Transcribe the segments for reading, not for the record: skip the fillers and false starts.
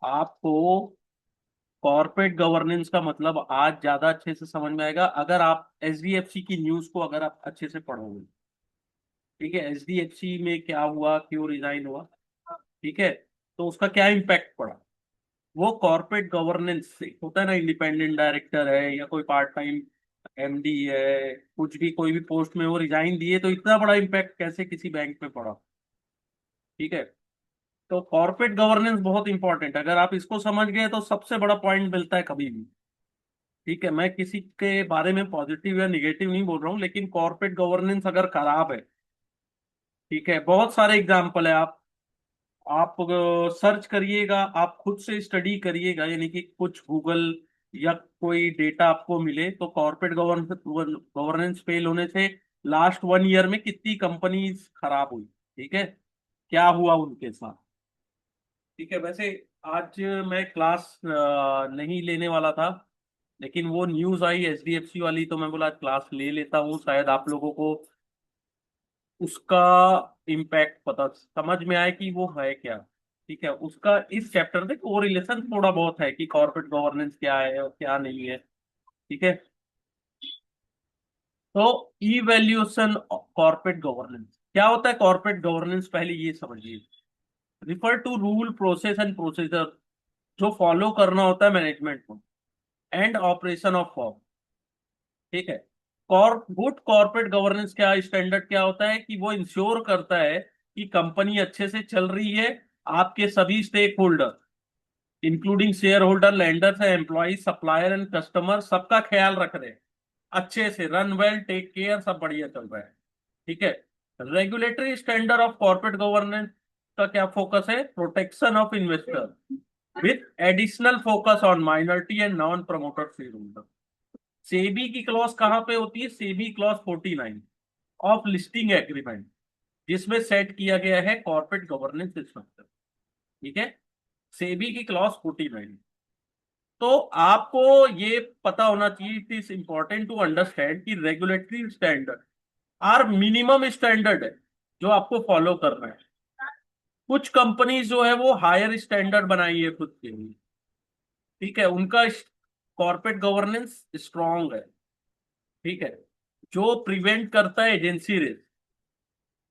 आपको corporate governance का मतलब आज ज्यादा अच्छे से समझ में आएगा अगर आप एचडीएफसी की न्यूज को अगर आप अच्छे से पढ़ोगे। ठीक है, एचडीएफसी में क्या हुआ, क्यों रिजाइन हुआ। ठीक है, तो उसका क्या इम्पैक्ट पड़ा। वो कॉर्पोरेट गवर्नेंस से होता है ना, इंडिपेंडेंट डायरेक्टर है या कोई पार्ट टाइम एमडी है, कुछ भी कोई भी पोस्ट में वो रिजाइन दिए तो इतना बड़ा इम्पैक्ट कैसे किसी बैंक में पड़ा। ठीक है, तो कॉर्पोरेट गवर्नेंस बहुत इंपॉर्टेंट है, अगर आप इसको समझ गए तो सबसे बड़ा पॉइंट मिलता है कभी भी। ठीक है, मैं किसी के बारे में पॉजिटिव या निगेटिव नहीं बोल रहा हूँ, लेकिन कॉर्पोरेट गवर्नेंस अगर खराब है। ठीक है, बहुत सारे एग्जाम्पल है। आप सर्च करिएगा, आप खुद से स्टडी करिएगा, यानी कि कुछ गूगल या कोई डेटा आपको मिले तो कॉर्पोरेट गवर्नेंस फेल होने से लास्ट 1 ईयर में कितनी कंपनीज खराब हुई। ठीक है, क्या हुआ उनके साथ। ठीक है, वैसे आज मैं क्लास नहीं लेने वाला था, लेकिन वो न्यूज आई एचडीएफसी वाली तो मैं बोला आज क्लास ले लेता हूँ, शायद आप लोगों को उसका इम्पैक्ट पता समझ में आए कि वो है क्या। ठीक है, उसका इस चैप्टर से वो रिलेशन थोड़ा बहुत है कि कॉर्पोरेट गवर्नेंस क्या है और क्या नहीं है। ठीक है, तो इवैल्यूएशन कॉर्पोरेट गवर्नेंस क्या होता है। कॉर्पोरेट गवर्नेंस पहले ये समझिए, refer to rule process and procedure जो फॉलो करना होता है मैनेजमेंट को, एंड ऑपरेशन ऑफ फॉर्म। ठीक है, गुड कॉर्पोरेट गवर्नेंस क्या स्टैंडर्ड क्या होता है कि वो इंश्योर करता है कि कंपनी अच्छे से चल रही है। आपके सभी stake holder including share holder, lenders, employ, supplier and customer सबका ख्याल रख रहे हैं, अच्छे से रन वेल, टेक केयर, सब बढ़िया चल रहा है। ठीक है, regulatory standard of corporate governance का क्या फोकस है, protection of investor with additional focus on minority and non promoter share holder. SEBI की क्लॉज कहां पे होती है, SEBI clause 49 of listing agreement, जिसमें सेट किया गया है कॉर्पोरेट गवर्नेंस स्ट्रक्चर। ठीक है, सेबी की क्लॉज 49। तो आपको ये पता होना चाहिए, it is important to understand कि regulatory standard are minimum standard है जो आपको फॉलो करना है। कुछ कंपनीज जो है वो हायर स्टैंडर्ड बनाई है खुद के लिए। ठीक है, उनका कॉर्पोरेट गवर्नेंस स्ट्रांग है। ठीक है, जो प्रिवेंट करता है एजेंसी रिस्क।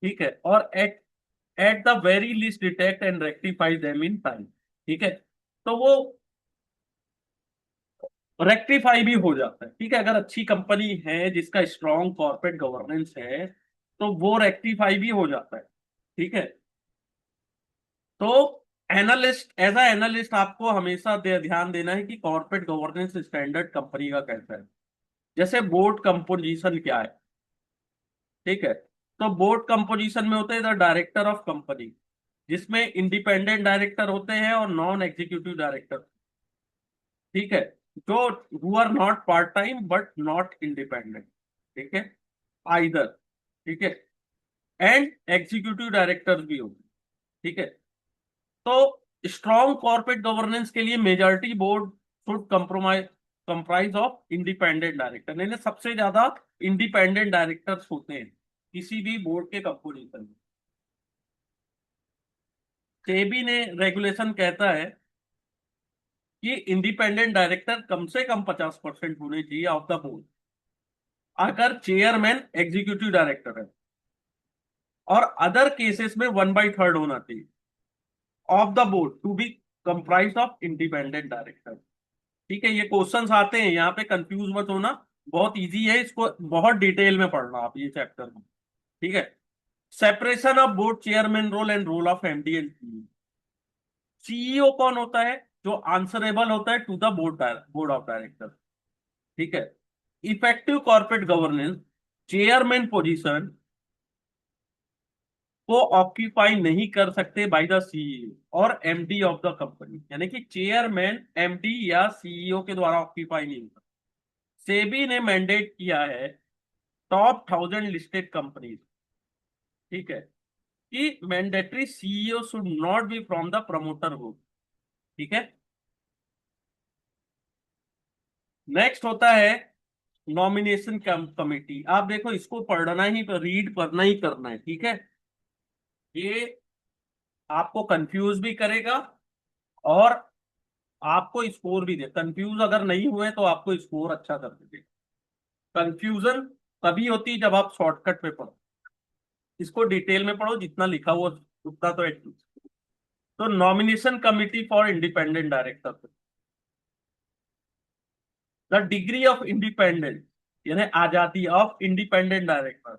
ठीक है, और at the very least detect and rectify them in time. ठीक है, तो वो रेक्टिफाई भी हो जाता है। ठीक है, अगर अच्छी कंपनी है जिसका स्ट्रॉन्ग कॉर्पोरेट गवर्नेंस है तो वो रेक्टिफाई भी हो जाता है। ठीक है, तो एनालिस्ट एज अ एनालिस्ट आपको हमेशा ध्यान देना है कि कॉर्पोरेट गवर्नेंस स्टैंडर्ड कंपनी का कैसा है। जैसे बोर्ड कंपोजिशन क्या है। ठीक है, तो बोर्ड कंपोजिशन में होते हैं द डायरेक्टर ऑफ कंपनी, जिसमें इंडिपेंडेंट डायरेक्टर होते हैं और नॉन एग्जीक्यूटिव डायरेक्टर। ठीक है, जो who are not part time but not independent. ठीक है, आइदर। ठीक है, एंड एग्जीक्यूटिव डायरेक्टर भी होंगे। ठीक है, तो स्ट्रॉन्ग कॉर्पोरेट गवर्नेंस के लिए majority board should compromise comprise of independent director, यानी सबसे ज्यादा इंडिपेंडेंट डायरेक्टर्स होते हैं किसी भी बोर्ड के कंपोजिशन में। सेबी ने रेगुलेशन कहता है कि इंडिपेंडेंट डायरेक्टर कम से कम 50% होने चाहिए ऑफ द बोर्ड, अगर चेयरमैन एग्जीक्यूटिव डायरेक्टर है, और अदर केसेस में 1/3 होना चाहिए of the board to be comprise of independent director. ठीक है, ये क्वेश्चंस आते हैं, यहाँ पे कंफ्यूज मत होना, बहुत इजी है, इसको बहुत डिटेल में पढ़ना आप ये चैप्टर में। ठीक है, separation of board chairman role and role of MD and CEO. CEO कौन होता है, जो आंसरेबल होता है to the board of director. ठीक है, effective corporate governance chairman position को ऑक्यूपाई नहीं कर सकते बाय द सीईओ और एमडी ऑफ द कंपनी, यानी कि चेयरमैन एमडी या सीईओ के द्वारा ऑक्यूपाई नहीं होता। सेबी ने मैंडेट किया है टॉप 1000 लिस्टेड कंपनीज। ठीक है, कि mandatory CEO should not be from the promoter group. ठीक है, नेक्स्ट होता है नॉमिनेशन कमेटी। आप देखो, इसको पढ़ना ही, रीड करना ही करना है। ठीक है, ये आपको कंफ्यूज भी करेगा और आपको स्कोर भी दे, कंफ्यूज अगर नहीं हुए तो आपको स्कोर अच्छा कर देंगे। कंफ्यूजन तभी होती है जब आप शॉर्टकट में पढ़ो, इसको डिटेल में पढ़ो, जितना लिखा हुआ उतना तो एटलीस्ट। तो nomination committee for independent director, the degree of independence यानी आजादी ऑफ इंडिपेंडेंट डायरेक्टर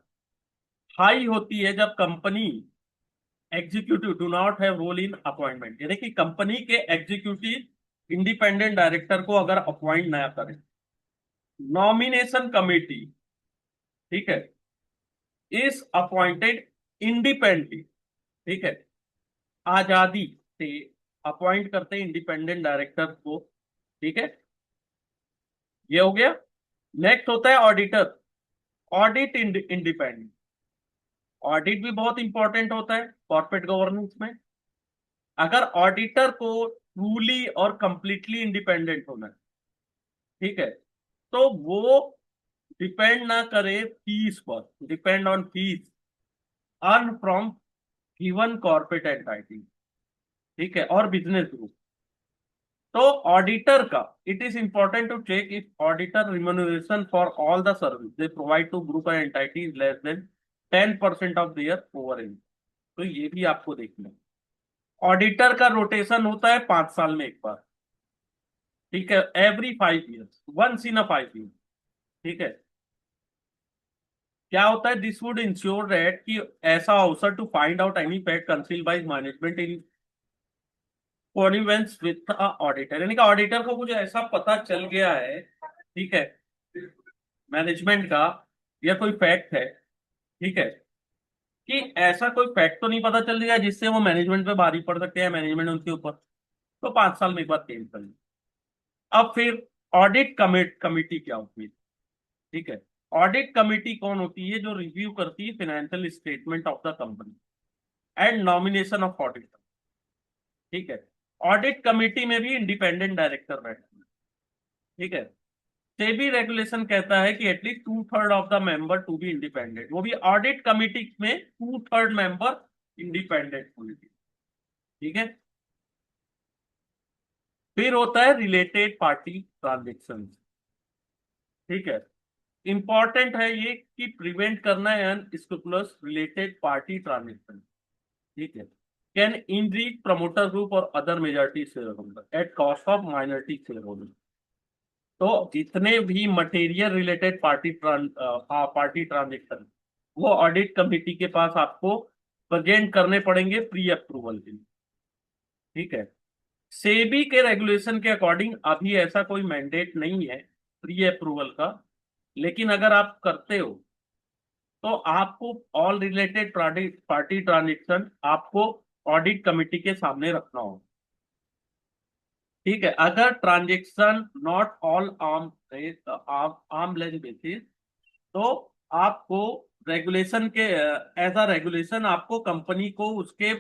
हाई होती है जब company executive do not have role in appointment, यानी कि कंपनी के एग्जीक्यूटिव इंडिपेंडेंट डायरेक्टर को अगर अपॉइंट ना करें। नॉमिनेशन कमेटी, ठीक है, इज अपॉइंटेड इंडिपेंडेंटली, ठीक है, आजादी से अपॉइंट करते हैं इंडिपेंडेंट डायरेक्टर को, ठीक है, ये हो गया। नेक्स्ट होता है ऑडिटर, ऑडिट इंडिपेंडेंट। ऑडिट भी बहुत इंपॉर्टेंट होता है कॉर्पोरेट गवर्नेंस में। अगर ऑडिटर को ट्रूली और कंप्लीटली इंडिपेंडेंट होना है, ठीक है, तो वो डिपेंड ना करे फीस पर, depend on fees earn from given corporate entity, ठीक है, और बिजनेस ग्रुप। तो ऑडिटर का it is important to check if auditor remuneration for all the service they provide to group and entity is less than 10% of their over income. तो ये भी आपको देखना है। ऑडिटर का रोटेशन होता है 5 साल में एक बार, ठीक है, every 5 years, once in a 5 year, ठीक है। क्या होता है, दिस वुड इंश्योर दैट कि ऐसा अवसर to find out any fact concealed by management in connivance with a auditor, यानी कि ऑडिटर को कुछ ऐसा पता चल गया है, ठीक है, मैनेजमेंट का, या कोई फैक्ट है, ठीक है, कि ऐसा कोई फैक्ट तो नहीं पता चल गया जिससे वो मैनेजमेंट पे भारी पड़ सकते हैं, मैनेजमेंट उनके ऊपर, तो 5 साल में एक बार चेंज कर ली। अब फिर ऑडिट कमिटी क्या होती है, ठीक है। ऑडिट कमिटी कौन होती है, जो रिव्यू करती है financial statement of the company and nomination of auditor, ठीक है। ऑडिट कमिटी में भी इंडिपेंडेंट डायरेक्टर बैठते हैं, ठीक है। सेबी रेगुलेशन कहता है कि at least 2/3 of the member to be independent, वो भी ऑडिट कमिटी में 2/3 मेंबर इंडिपेंडेंट होने चाहिए, ठीक है। फिर होता है रिलेटेड पार्टी ट्रांजेक्शन, ठीक है। इंपॉर्टेंट है ये कि प्रिवेंट करना है अनस्क्रूपुलस रिलेटेड पार्टी ट्रांजेक्शन, ठीक है, कैन इंरीच प्रमोटर ग्रुप और other majority share holder at cost of minority share holder. तो जितने भी मटेरियल रिलेटेड पार्टी ट्रांजेक्शन वो ऑडिट कमिटी के पास आपको प्रेजेंट करने पड़ेंगे प्री अप्रूवल के लिए, ठीक है। सेबी के रेगुलेशन के अकॉर्डिंग अभी ऐसा कोई मैंडेट नहीं है प्री अप्रूवल का, लेकिन अगर आप करते हो तो आपको all related party party transaction आपको ऑडिट कमिटी के सामने रखना होगा, ठीक है। अगर transaction not all arm length basis, तो आपको रेगुलेशन के एज अ रेगुलेशन आपको कंपनी को उसके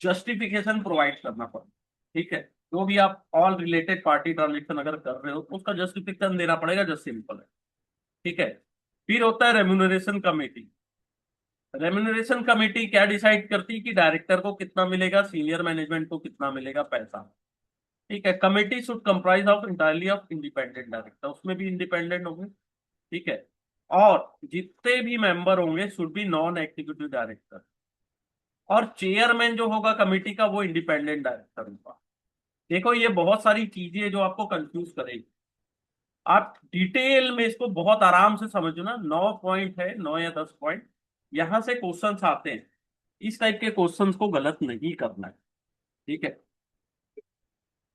जस्टिफिकेशन प्रोवाइड करना पड़ेगा, ठीक है। जो भी आप ऑल रिलेटेड पार्टी ट्रांजेक्शन अगर कर रहे हो तो उसका जस्टिफिकेशन देना पड़ेगा, जस्ट सिंपल है, ठीक है। फिर होता है रेम्यूनरेशन कमेटी। रेम्यूनरेशन कमेटी क्या डिसाइड करती है कि डायरेक्टर को कितना मिलेगा, सीनियर मैनेजमेंट को कितना मिलेगा पैसा, ठीक है। Committee should comprise of entirely of independent director, उसमें भी इंडिपेंडेंट होंगे, ठीक है। और जितने भी मेंबर होंगे should be non executive director, और चेयरमैन जो होगा कमेटी का वो इंडिपेंडेंट डायरेक्टर होगा। देखो ये बहुत सारी चीजें हैं जो आपको कंफ्यूज करेगी, आप डिटेल में इसको बहुत आराम से समझो ना। 9 पॉइंट है, 9 या 10 पॉइंट, यहां से क्वेश्चंस आते हैं, इस टाइप के क्वेश्चंस को गलत नहीं करना है, ठीक है।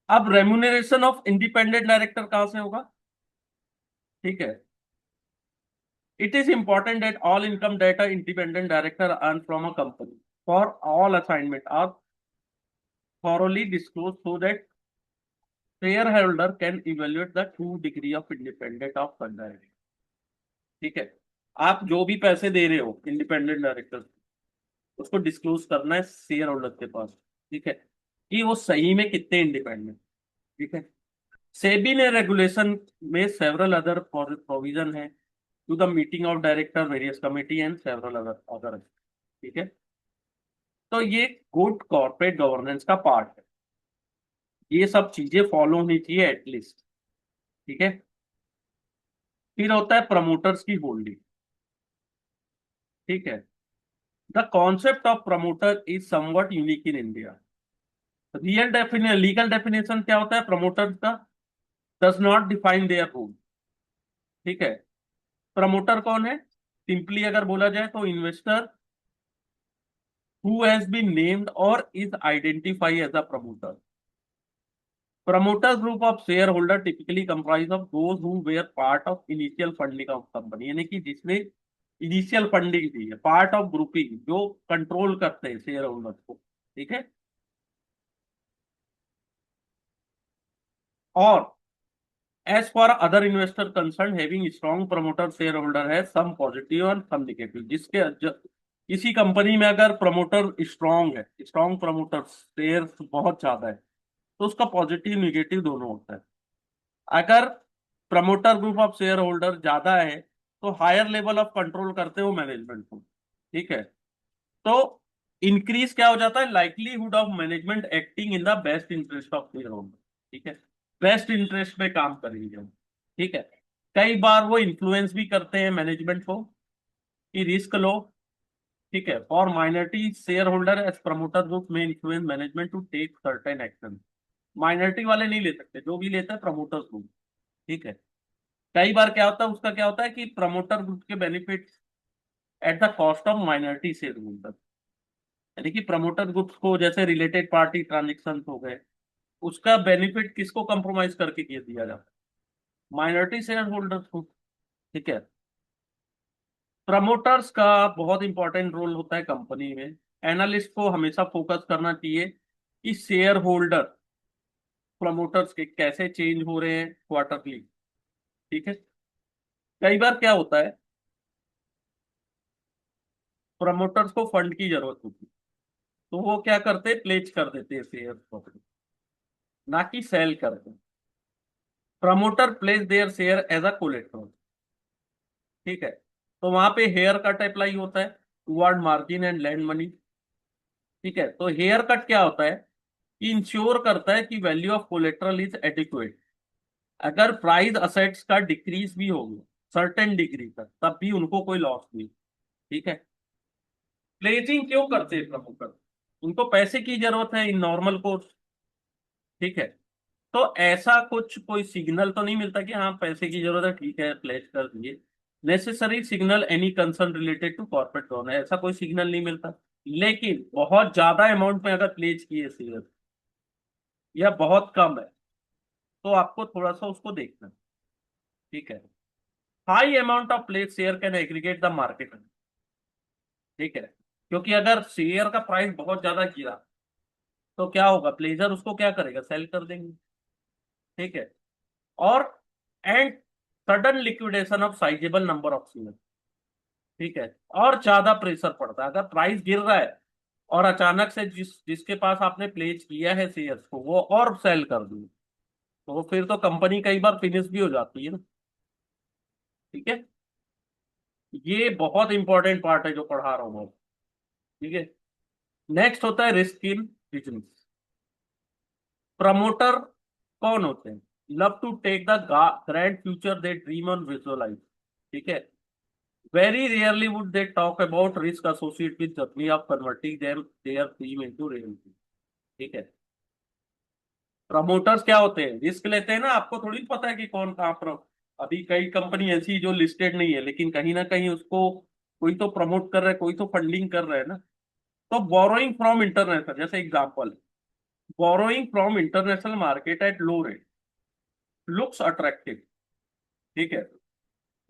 अब रेम्यूनरेशन ऑफ इंडिपेंडेंट डायरेक्टर कहां से होगा, ठीक है। It is important that all income data independent director earn from a company for all assignment are thoroughly disclosed so that shareholder can evaluate the true degree of independence of fund director, ठीक है। आप जो भी पैसे दे रहे हो independent director, उसको disclose करना है शेयर होल्डर के पास, ठीक है, कि वो सही में कितने इंडिपेंडेंट, ठीक है। सेबी ने रेगुलेशन में सेवरल अदर प्रोविजन है to the meeting of director various committee and several other other, ठीक है। तो ये गुड कॉर्पोरेट गवर्नेंस का पार्ट है। ये सब चीजें फॉलो होनी चाहिए एटलीस्ट। ठीक है। फिर होता है प्रमोटर्स की होल्डिंग। ठीक है। The concept of promoter is something unique in India. Real define legal definition क्या होता है प्रमोटर का? Does not define their role. ठीक है। प्रमोटर कौन है? सिंपली अगर बोला जाए तो investor who has been named और is identify as a promoter. Promoter group of shareholder typically comprise of those who were part of initial funding of company, यानी कि जिसने इनिशियल फंडिंग दी है, पार्ट ऑफ ग्रुपिंग, जो control करते हैं share holder को। ठीक है। और as for other investor concerned, having strong promoter shareholder है some positive और some negative। किसी कंपनी में अगर प्रमोटर स्ट्रांग है, स्ट्रांग प्रमोटर शेयर बहुत ज्यादा है, तो उसका पॉजिटिव निगेटिव दोनों होता है। अगर promoter group of share holder ज्यादा है तो हायर लेवल ऑफ कंट्रोल करते हो मैनेजमेंट को। ठीक है। तो इंक्रीज क्या हो जाता है? Likelihood of management acting in the best interest of share holder. ठीक है। बेस्ट इंटरेस्ट में काम करेंगे हम। ठीक है। कई बार वो इन्फ्लुएंस भी करते हैं मैनेजमेंट को कि रिस्क लो। ठीक है। और minority shareholder as promoter group में influence management to take certain action. Minority वाले नहीं ले सकते, जो भी लेता है प्रमोटर ग्रुप। ठीक है। कई बार क्या होता है, उसका क्या होता है कि प्रमोटर ग्रुप के benefit at the cost of minority share holder, यानी कि प्रमोटर ग्रुप को जैसे रिलेटेड पार्टी ट्रांजेक्शन हो गए, उसका बेनिफिट किसको कंप्रोमाइज करके दिया जाता है? माइनॉरिटी शेयर होल्डर्स को। ठीक है। प्रमोटर्स का बहुत इंपॉर्टेंट रोल होता है कंपनी में। एनालिस्ट को हमेशा फोकस करना चाहिए कि शेयर होल्डर प्रमोटर्स के कैसे चेंज हो रहे हैं क्वार्टरली। ठीक है। कई बार क्या होता है, प्रमोटर्स को फंड की जरूरत होती है, तो वो क्या करते हैं, प्लेज कर देते हैं शेयर को, ना कि सेल करते हैं। Promoter place their share as a collateral. ठीक है। तो वहां पे हेयर कट अप्लाई होता है toward margin and land money. ठीक है। तो हेयर कट क्या होता है कि इंश्योर करता है कि value of collateral is adequate. अगर प्राइस असेट्स का डिक्रीज भी होगा सर्टेन डिग्री तक, तब भी उनको कोई लॉस नहीं। ठीक है। प्लेजिंग क्यों करते हैं प्रमोटर? उनको पैसे की जरूरत है इन नॉर्मल कोर्स। ठीक है। तो ऐसा कुछ कोई सिग्नल तो नहीं मिलता कि हाँ पैसे की जरूरत है, ठीक है प्लेज कर दिए। Necessary signal any concern related to corporate loan, ऐसा कोई सिग्नल नहीं मिलता। लेकिन बहुत ज्यादा अमाउंट में अगर प्लेज किए शेयर या बहुत कम है, तो आपको थोड़ा सा उसको देखना है। ठीक है। High amount of pledge share can aggregate the market. ठीक है। क्योंकि अगर शेयर का प्राइस बहुत ज्यादा गिरा, तो क्या होगा, प्लेजर उसको क्या करेगा, सेल कर देंगे। ठीक है। और and sudden liquidation of sizable number of share. ठीक है। और ज्यादा प्रेशर पड़ता है अगर प्राइस गिर रहा है और अचानक से जिसके पास आपने प्लेज किया है शेयर्स को वो और सेल कर दिए, तो फिर तो कंपनी कई बार फिनिश भी हो जाती है ना। ठीक है। ये बहुत इंपॉर्टेंट पार्ट है जो पढ़ा रहा हूं मैं। ठीक है। नेक्स्ट होता है रिस्क इन बिजनेस। प्रमोटर कौन होते हैं? Love to take the grand future they dream on visualise. ठीक है। Very rarely would they talk about risk associate with journey of converting their their dream into reality. ठीक है। Promoters क्या होते हैं, रिस्क लेते हैं ना, आपको थोड़ी पता है कि कौन कहाँ पर। अभी कई कंपनी ऐसी जो लिस्टेड नहीं है, लेकिन कहीं ना कहीं उसको कोई तो प्रमोट कर रहा है, कोई तो फंडिंग कर रहा है ना। तो बोरोइंग फ्रॉम इंटरनेशनल, जैसे example, borrowing from international market at low rate looks attractive. ठीक है।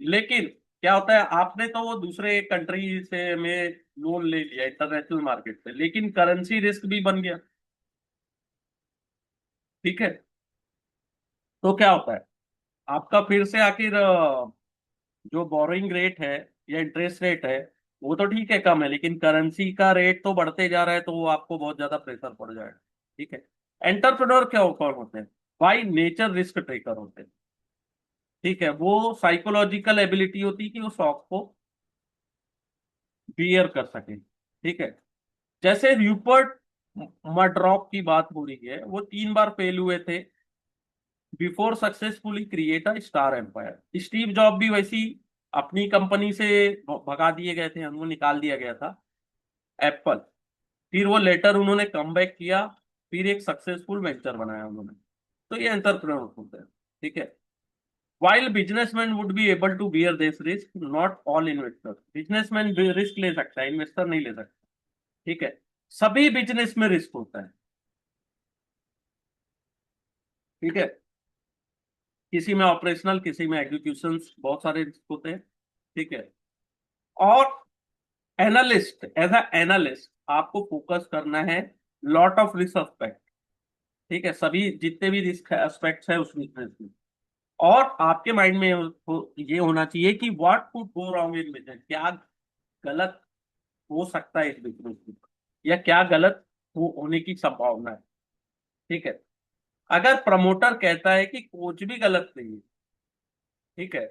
लेकिन क्या होता है, आपने तो वो दूसरे कंट्री से में लोन ले लिया इंटरनेशनल मार्केट से, लेकिन करेंसी रिस्क भी बन गया। ठीक है। तो क्या होता है, आपका फिर से आखिर जो बोरोइंग रेट है या इंटरेस्ट रेट है, वो तो ठीक है कम है, लेकिन करेंसी का रेट तो बढ़ते जा रहा है, तो वो आपको बहुत ज्यादा प्रेशर पड़ जाएगा। ठीक है। एंटरप्रेन्योर क्या कौन होते हैं? बाई नेचर रिस्क टेकर होते हैं। ठीक है। वो साइकोलॉजिकल एबिलिटी होती है कि वो शॉक को बियर कर सके। ठीक है। जैसे र्यूपर्ट मड्रॉक की बात हो रही है, वो 3 बार फेल हुए थे before successfully create a star empire. Steve Job भी वैसी अपनी कंपनी से भगा दिए गए थे, उनको निकाल दिया गया था एप्पल। फिर वो लेटर उन्होंने कम बैक किया, फिर एक सक्सेसफुल वेंचर बनाया उन्होंने। तो ये एंटरप्रेन्योर होते हैं, ठीक है। While businessman would be able to bear this risk, not all investors. Businessman risk ले सकता है, इन्वेस्टर नहीं ले सकता, ठीक है। सभी बिजनेस में रिस्क होता है, ठीक है। किसी में ऑपरेशनल, किसी में एग्जीक्यूशन, बहुत सारे रिस्क होते हैं, ठीक है। और एनालिस्ट, एज अ एनालिस्ट आपको फोकस करना है लॉट ऑफ रिस्क एस्पेक्ट, ठीक है, सभी जितने भी रिस्क एस्पेक्ट्स है उस बिजनेस में। और आपके माइंड में ये होना चाहिए कि what could go wrong in business, क्या गलत हो सकता है इस बिजनेस में, या क्या गलत होने की संभावना है, ठीक है। अगर प्रमोटर कहता है कि कोच भी गलत नहीं है, ठीक है,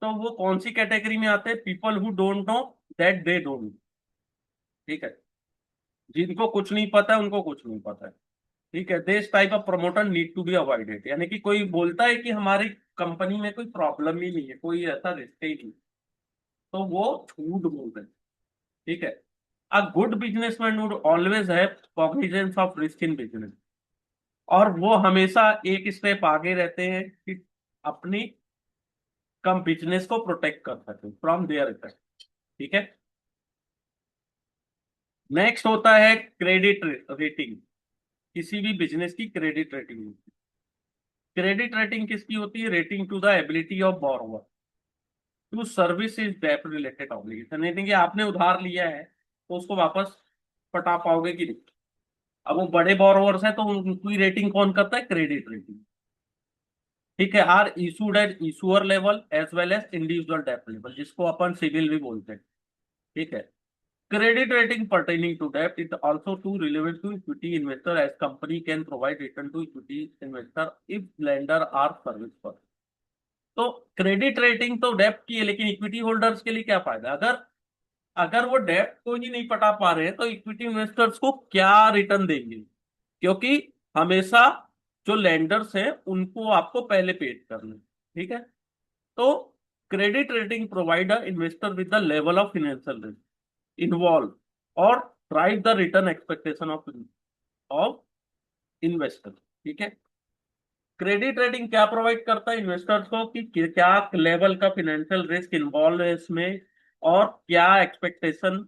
तो वो कौन सी कैटेगरी में आते हैं? People who don't know that they don't, ठीक है। जिनको कुछ नहीं पता है उनको कुछ नहीं पता है, ठीक है। This type of promoter need to be avoided. यानी कि कोई बोलता है कि हमारी कंपनी में कोई प्रॉब्लम ही नहीं है, कोई ऐसा रिस्क ही नहीं, तो वो झूठ बोल रहे हैं, ठीक है। A good businessman would always have cognizance of risk in business, और वो हमेशा एक स्टेप आगे रहते हैं कि अपनी कम बिजनेस को प्रोटेक्ट कर सके फ्रॉम देयर इफेक्ट, ठीक है। नेक्स्ट होता है क्रेडिट रेटिंग। किसी भी बिजनेस की क्रेडिट रेटिंग होती है। क्रेडिट रेटिंग किसकी होती है? Rating to the ability of borrower to service is debt related obligation. यानी कि आपने उधार लिया है तो उसको वापस पटा पाओगे कि नहीं। अब वो बड़े बोरोवर्स हैं तो उनकी रेटिंग कौन करता है? क्रेडिट रेटिंग, ठीक है। Are issued at issuer level as well as individual debt level, जिसको अपन सिविल भी बोलते हैं, ठीक है। Credit rating pertaining to debt is also too relevant to equity investor as company can provide return to equity investor if lender are service first। तो credit rating तो डेप्ट की है, लेकिन इक्विटी होल्डर्स के लिए क्या फायदा? अगर अगर वो डेप्ट को ही नहीं पटा पा रहे हैं तो इक्विटी इन्वेस्टर्स को क्या रिटर्न देंगे? क्योंकि हमेशा जो लेंडर्स हैं उनको आपको पहले पेड करना है, ठीक है। तो credit rating provide a investor with the level of financial risk involve और drive the return expectation of investor, ठीक है। क्रेडिट रेटिंग क्या प्रोवाइड करता है इन्वेस्टर्स को कि क्या लेवल का फाइनेंशियल रिस्क इन्वॉल्व है इसमें, और क्या एक्सपेक्टेशन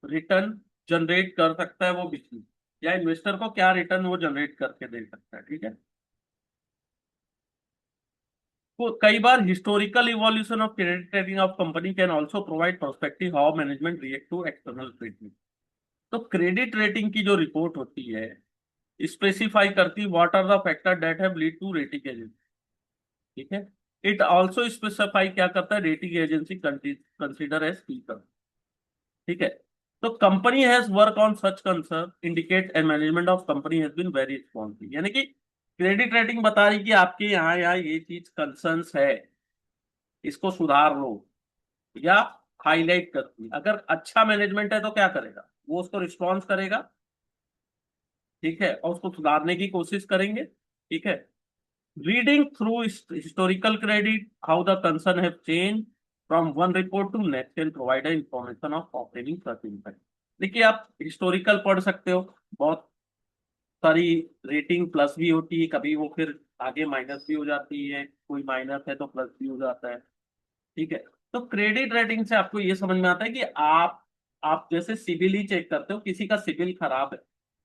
रिटर्न जनरेट कर सकता है वो बिजनेस, या इन्वेस्टर को क्या रिटर्न वो जनरेट करके दे सकता है, ठीक है। तो कई बार historical evolution of credit rating of company can also provide perspective how management react to external treatment. तो क्रेडिट रेटिंग की जो रिपोर्ट होती है स्पेसिफाई करती what are the factor that have lead to rating agency, ठीक है। It also specify क्या करता है? Rating agency consider as speaker, ठीक है। तो company has work on such concern indicate and management of company has been very responsive. यानी कि क्रेडिट रेटिंग बता रही कि आपके यहाँ यहाँ ये चीज कंसर्न्स है, इसको सुधार लो, या हाईलाइट करती है। अगर अच्छा मैनेजमेंट है तो क्या करेगा? वो उसको रिस्पॉन्स करेगा, ठीक है, और उसको सुधारने की कोशिश करेंगे, ठीक है। Reading through historical credit how the concern have change from one report to next can provide information of operating such impact. देखिए आप हिस्टोरिकल पढ़ सकते हो, बहुत सारी रेटिंग प्लस भी होती है, कभी वो फिर आगे माइनस भी हो जाती है, कोई माइनस है तो प्लस भी हो जाता है, ठीक है। तो क्रेडिट रेटिंग से आपको ये समझ में आता है कि आप जैसे सिविल ही चेक करते हो, किसी का सिविल खराब है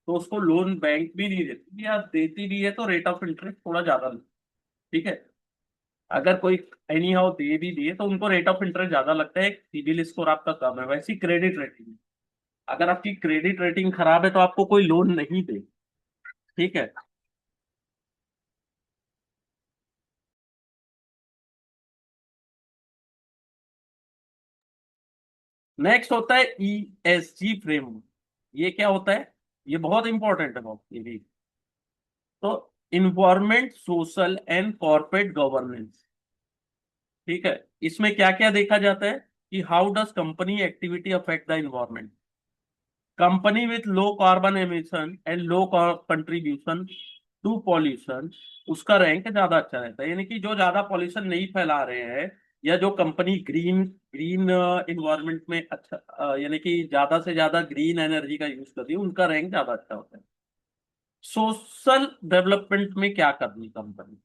तो उसको लोन बैंक भी नहीं देती, या देती भी है तो रेट ऑफ इंटरेस्ट थोड़ा ज्यादा लगता है, ठीक है। अगर कोई एनी हाउ दे भी दिए तो उनको रेट ऑफ इंटरेस्ट ज्यादा लगता है, सिविल स्कोर आपका कम है। वैसी क्रेडिट रेटिंग, अगर आपकी क्रेडिट रेटिंग खराब है तो आपको कोई लोन नहीं दे, ठीक है। नेक्स्ट होता है ESG फ्रेमवर्क। ये क्या होता है? ये बहुत इंपॉर्टेंट है बहुत, ये भी। तो environment, social and corporate governance, ठीक है। इसमें क्या क्या देखा जाता है कि how does company activity affect the environment. Company with low carbon emission and low contribution to pollution, उसका रैंक ज्यादा अच्छा रहता है। यानी कि जो ज्यादा पॉल्यूशन नहीं फैला रहे हैं, या जो कंपनी ग्रीन ग्रीन इन्वायरमेंट में अच्छा यानी कि ज्यादा से ज्यादा ग्रीन एनर्जी का यूज कर रही है, उनका रैंक ज्यादा अच्छा होता है। सोशल डेवलपमेंट में क्या कर रही कंपनी,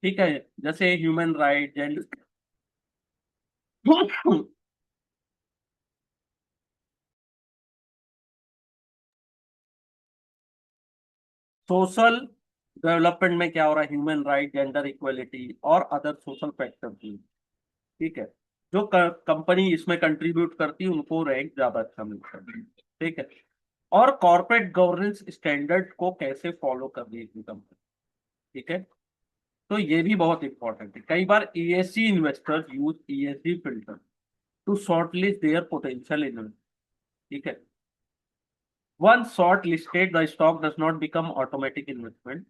ठीक है, जैसे human right and social development में क्या हो रहा है, ह्यूमन राइट, जेंडर इक्वलिटी और अदर सोशल फैक्टर भी, ठीक है। जो कंपनी इसमें कंट्रीब्यूट करती है उनको रैंक ज्यादा अच्छा मिलता है, ठीक है। और कॉर्पोरेट गवर्नेंस स्टैंडर्ड को कैसे फॉलो कर रही है कंपनी, ठीक है। तो ये भी बहुत इंपॉर्टेंट है। कई बार ESC investors use ESG filter to shortlist their potential investor, ठीक है। Once shortlisted, the stock does not become automatic investment.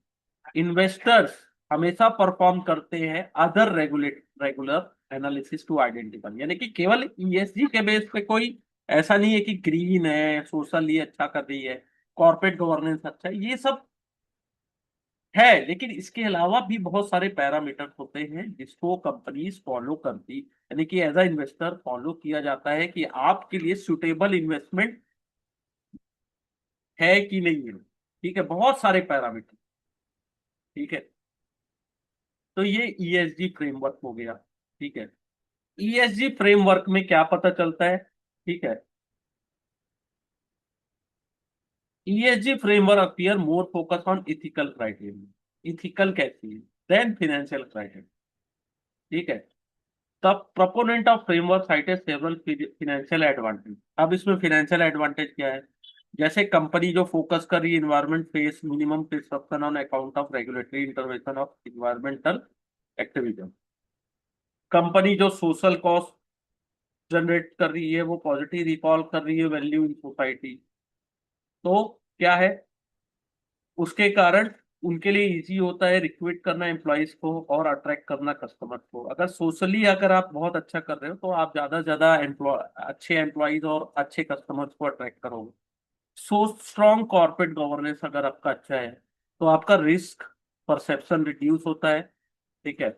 Investors हमेशा परफॉर्म करते हैं other regular analysis to identify, यानी कि केवल ईएसजी के बेस पे कोई ऐसा नहीं है कि ग्रीन है, सोशली अच्छा कर रही है, कॉर्पोरेट गवर्नेंस अच्छा है, ये सब है, लेकिन इसके अलावा भी बहुत सारे पैरामीटर होते हैं जिसको कंपनीज फॉलो करती, यानी कि एज अ इन्वेस्टर फॉलो किया जाता है कि आपके लिए सुटेबल इन्वेस्टमेंट है कि नहीं है, ठीक है। बहुत सारे पैरामीटर, ठीक है। तो ये ईएसजी फ्रेमवर्क हो गया, ठीक है। ईएसजी फ्रेमवर्क में क्या पता चलता है, ठीक है। ESG framework appear more focus on ethical criteria, ethical कैसी है, देन फिनेंशियल क्राइटेरिया, ठीक है। तब proponent of framework cited several financial advantage. अब इसमें फिनेंशियल एडवांटेज क्या है, जैसे कंपनी जो फोकस कर रही है environment face minimum disruption on account of regulatory intervention of environmental activism. Company जो सोशल कॉस्ट जनरेट कर रही है वो पॉजिटिव रिकॉल कर रही है वैल्यू इन सोसाइटी, तो क्या है, उसके कारण उनके लिए इजी होता है रिक्रूट करना एम्प्लॉयज को और अट्रैक्ट करना कस्टमर को। अगर सोशली अगर आप बहुत अच्छा कर रहे हो तो आप ज्यादा से ज्यादा एम्प्लॉय अच्छे एम्प्लॉयज और अच्छे कस्टमर्स को अट्रैक्ट करोगे। सो स्ट्रॉन्ग कॉर्पोरेट गवर्नेंस अगर आपका अच्छा है तो आपका रिस्क परसेप्शन रिड्यूस होता है, ठीक है,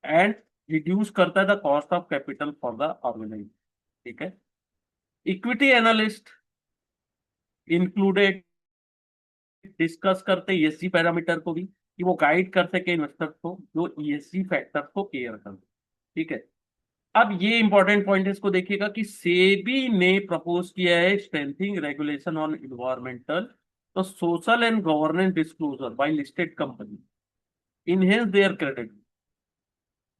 एंड रिड्यूस करता है the cost of capital for the organisation, ठीक है। इक्विटी एनालिस्ट इंक्लूडेड डिस्कस करते ईएसजी पैरामीटर को भी, कि वो गाइड कर सके इन्वेस्टर को जो ईएसजी फैक्टर को केयर कर, ठीक है। अब ये इंपॉर्टेंट पॉइंट है, इसको देखिएगा कि सेबी ने प्रपोज किया है स्ट्रेंथिंग रेगुलेशन ऑन इन्वायरमेंटल, तो social and governance disclosure by listed company enhance their credit,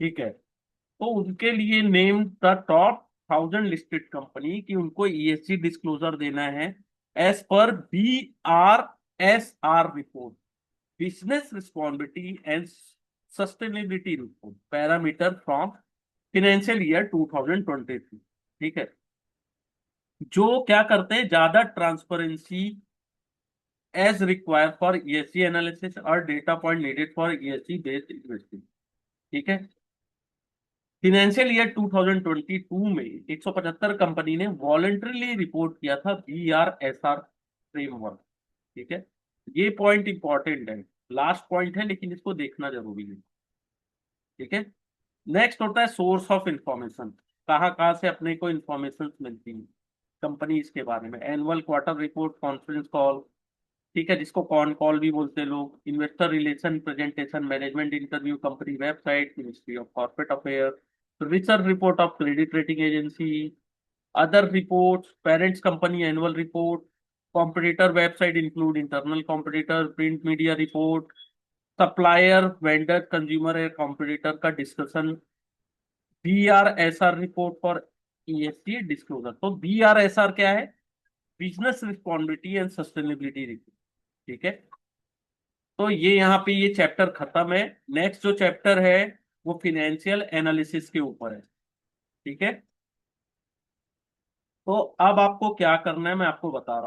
ठीक है। तो उनके लिए name the top 1000 listed company कि उनको ईएसजी डिस्क्लोजर देना है एज पर BRSR रिपोर्ट, business responsibility and sustainability report parameter from financial year 2023, ठीक है। जो क्या करते हैं, ज्यादा transparency as required for ESG analysis और data point needed for ESG based investing, ठीक है। फाइनेंशियल ईयर 2022 में 175 कंपनी ने वॉलंटरीली रिपोर्ट किया था BRSR फ्रेमवर्क, ठीक है। ये पॉइंट इंपॉर्टेंट है, लास्ट पॉइंट है लेकिन इसको देखना जरूरी है, ठीक है। नेक्स्ट होता है सोर्स ऑफ इंफॉर्मेशन, कहाँ कहाँ से अपने को इंफॉर्मेशन मिलती है कंपनीज के बारे में। Annual quarter report, conference call, ठीक है, जिसको कॉन कॉल भी बोलते हैं लोग, investor relation presentation, management interview, company website, ministry of corporate affair, research report of credit rating agency, other reports, parents company annual report, competitor website include internal competitor, print media report, supplier vendor consumer या competitor का discussion, BRSR report for ESG disclosure. तो BRSR क्या है, business responsibility and sustainability report, ठीक है। तो ये यहाँ पे ये चैप्टर खत्म है। नेक्स्ट जो चैप्टर है वो फिनेंशियल एनालिसिस के ऊपर है, ठीक है। तो अब आपको क्या करना है मैं आपको बता रहा हूँ।